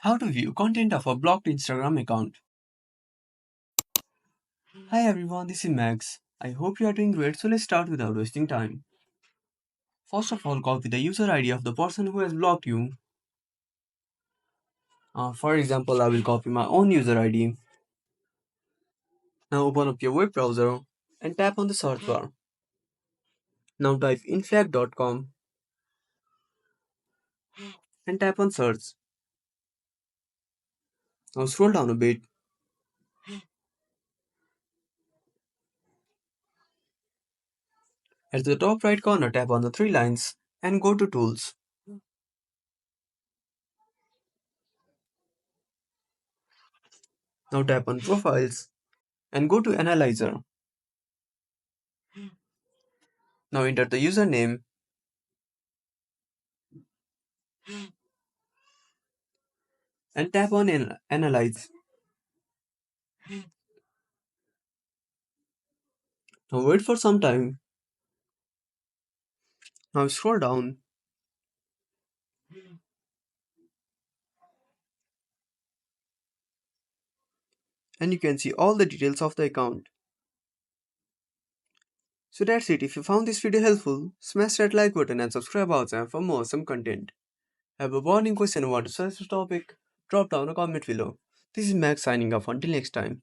How to view content of a blocked Instagram account. Hi everyone, this is Max. I hope you are doing great, so let's start without wasting time. First of all, copy the user ID of the person who has blocked you. For example, I will copy my own user ID. Now open up your web browser and tap on the search bar. Now type inflag.com and tap on search. Now scroll down a bit. At the top right corner, tap on the three lines and go to Tools. Now tap on Profiles and go to Analyzer. Now enter the username and tap on Analyze. Now wait for some time. Now scroll down and you can see all the details of the account. So that's it. If you found this video helpful, smash that like button and subscribe our channel for more awesome content. Have a burning question or want to suggest a topic? Drop down a comment below. This is Max signing off until next time.